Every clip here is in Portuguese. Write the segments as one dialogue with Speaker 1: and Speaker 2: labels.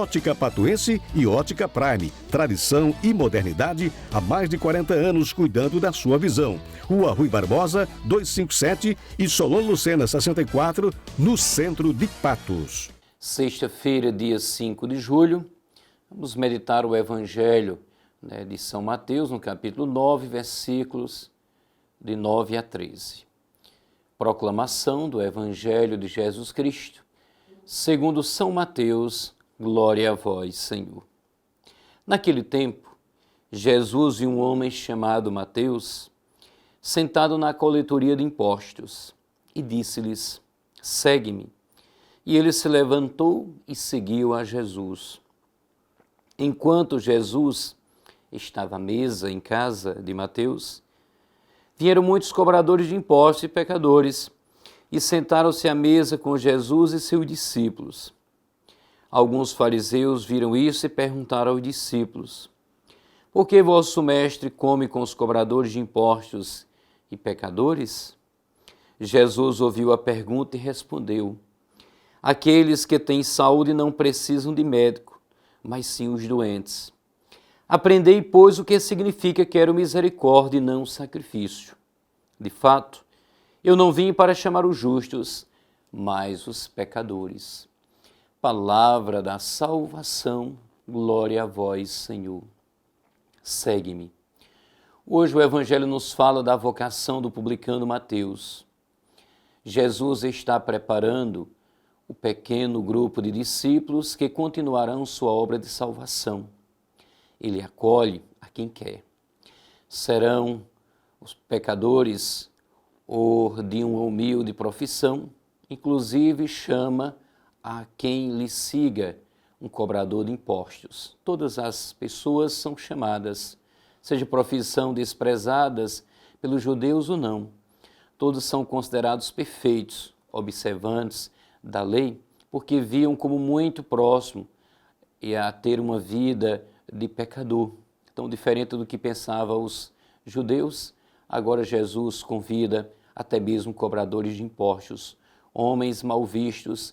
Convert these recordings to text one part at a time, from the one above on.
Speaker 1: Ótica Patuense e Ótica Prime. Tradição e modernidade há mais de 40 anos cuidando da sua visão. Rua Rui Barbosa, 257 e Solon Lucena 64, no centro de Patos.
Speaker 2: Sexta-feira, dia 5 de julho, vamos meditar o Evangelho de São Mateus, no capítulo 9, versículos de 9 a 13. Proclamação do Evangelho de Jesus Cristo, segundo São Mateus. Glória a vós, Senhor. Naquele tempo, Jesus viu um homem chamado Mateus, sentado na coletoria de impostos, e disse-lhes: segue-me. E ele se levantou e seguiu a Jesus. Enquanto Jesus estava à mesa em casa de Mateus, vieram muitos cobradores de impostos e pecadores, e sentaram-se à mesa com Jesus e seus discípulos. Alguns fariseus viram isso e perguntaram aos discípulos: por que vosso mestre come com os cobradores de impostos e pecadores? Jesus ouviu a pergunta e respondeu: aqueles que têm saúde não precisam de médico, mas sim os doentes. Aprendei, pois, o que significa quero misericórdia e não sacrifício. De fato, eu não vim para chamar os justos, mas os pecadores. Palavra da salvação, glória a vós, Senhor. Segue-me. Hoje o Evangelho nos fala da vocação do publicano Mateus. Jesus está preparando o pequeno grupo de discípulos que continuarão sua obra de salvação. Ele acolhe a quem quer. Serão os pecadores ou de uma humilde profissão, inclusive chama a quem lhe siga um cobrador de impostos. Todas as pessoas são chamadas, seja profissão desprezadas pelos judeus ou não. Todos são considerados perfeitos, observantes da lei, porque viam como muito próximo e a ter uma vida de pecador. Tão diferente do que pensavam os judeus, agora Jesus convida até mesmo cobradores de impostos, homens mal vistos,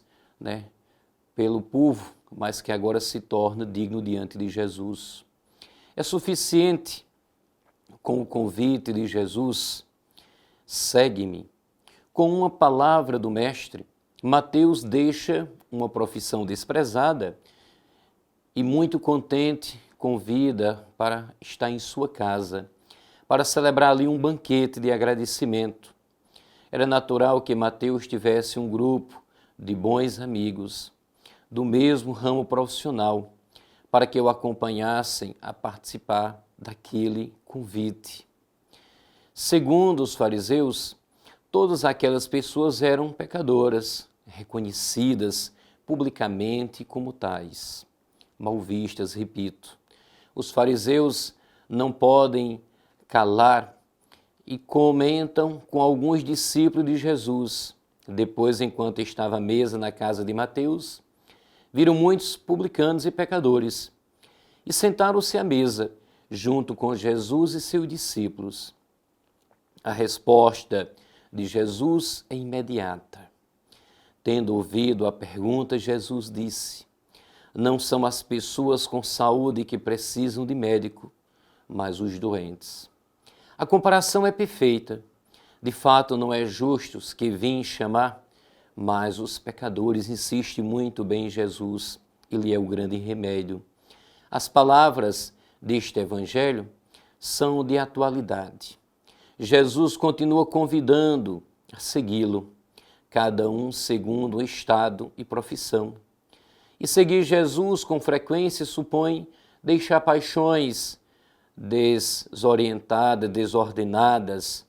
Speaker 2: pelo povo, mas que agora se torna digno diante de Jesus. É suficiente com o convite de Jesus, segue-me. Com uma palavra do Mestre, Mateus deixa uma profissão desprezada e muito contente convida para estar em sua casa, para celebrar ali um banquete de agradecimento. Era natural que Mateus tivesse um grupo de bons amigos, do mesmo ramo profissional, para que o acompanhassem a participar daquele convite. Segundo os fariseus, todas aquelas pessoas eram pecadoras, reconhecidas publicamente como tais, mal vistas, repito. Os fariseus não podem calar e comentam com alguns discípulos de Jesus. Depois, enquanto estava à mesa na casa de Mateus, viram muitos publicanos e pecadores e sentaram-se à mesa junto com Jesus e seus discípulos. A resposta de Jesus é imediata. Tendo ouvido a pergunta, Jesus disse: não são as pessoas com saúde que precisam de médico, mas os doentes. A comparação é perfeita. De fato, não é justos que vim chamar, mas os pecadores. Insiste muito bem Jesus. Ele é o grande remédio. As palavras deste Evangelho são de atualidade. Jesus continua convidando a segui-lo, cada um segundo o estado e profissão. E seguir Jesus com frequência supõe deixar paixões desorientadas, desordenadas,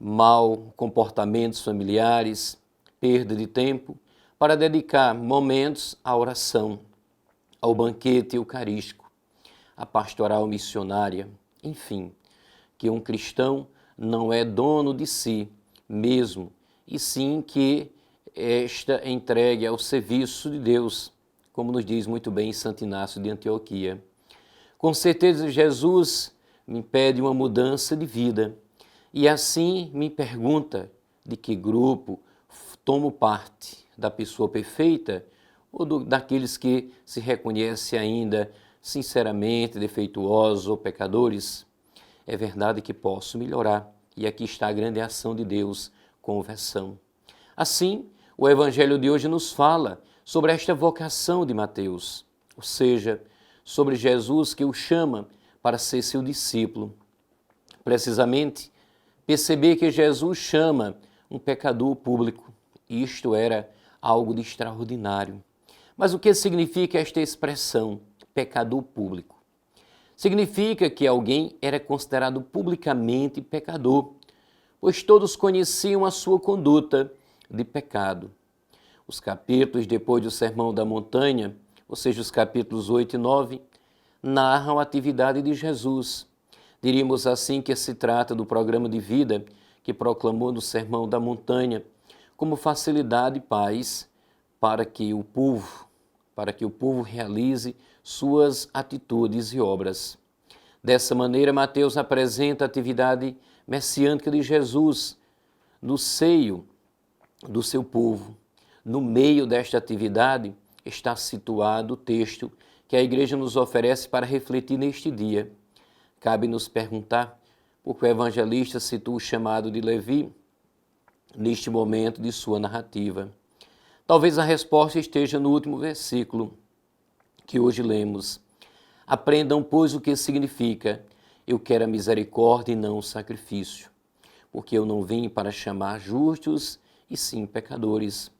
Speaker 2: mau comportamentos familiares, perda de tempo, para dedicar momentos à oração, ao banquete eucarístico, à pastoral missionária, enfim, que um cristão não é dono de si mesmo, e sim que esta entregue ao serviço de Deus, como nos diz muito bem Santo Inácio de Antioquia. Com certeza, Jesus me pede uma mudança de vida e assim me pergunta de que grupo tomo parte, da pessoa perfeita ou daqueles que se reconhecem ainda sinceramente defeituosos ou pecadores? É verdade que posso melhorar, e aqui está a grande ação de Deus, conversão. Assim, o Evangelho de hoje nos fala sobre esta vocação de Mateus, ou seja, sobre Jesus que o chama para ser seu discípulo. Precisamente, perceber que Jesus chama um pecador público. Isto era algo de extraordinário. Mas o que significa esta expressão, pecador público? Significa que alguém era considerado publicamente pecador, pois todos conheciam a sua conduta de pecado. Os capítulos depois do Sermão da Montanha, ou seja, os capítulos 8 e 9, narram a atividade de Jesus. Diríamos assim que se trata do programa de vida que proclamou no Sermão da Montanha como facilidade e paz para que o povo realize suas atitudes e obras. Dessa maneira, Mateus apresenta a atividade messiânica de Jesus no seio do seu povo. No meio desta atividade está situado o texto que a Igreja nos oferece para refletir neste dia. Cabe nos perguntar por que o evangelista citou o chamado de Levi neste momento de sua narrativa. Talvez a resposta esteja no último versículo que hoje lemos. Aprendam, pois, o que significa: eu quero a misericórdia e não o sacrifício, porque eu não vim para chamar justos, e sim pecadores.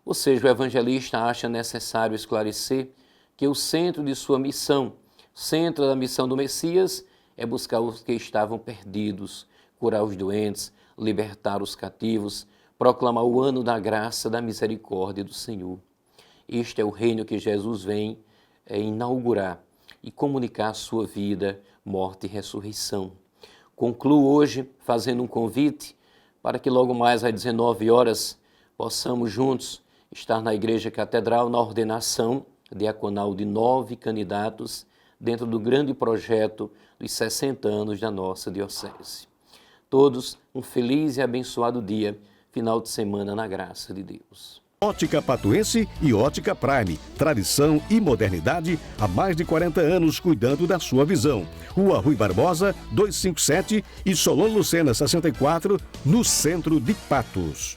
Speaker 2: Ou seja, o evangelista acha necessário esclarecer que o centro de sua missão, o centro da missão do Messias, é buscar os que estavam perdidos, curar os doentes, libertar os cativos, proclamar o ano da graça, da misericórdia do Senhor. Este é o reino que Jesus vem inaugurar e comunicar a sua vida, morte e ressurreição. Concluo hoje fazendo um convite para que logo mais às 19 horas possamos juntos estar na Igreja Catedral na ordenação diaconal de 9 candidatos dentro do grande projeto dos 60 anos da nossa diocese. Todos um feliz e abençoado dia, final de semana na graça de Deus.
Speaker 1: Ótica Patuense e Ótica Prime. Tradição e modernidade há mais de 40 anos cuidando da sua visão. Rua Rui Barbosa, 257 e Solon Lucena 64, no centro de Patos.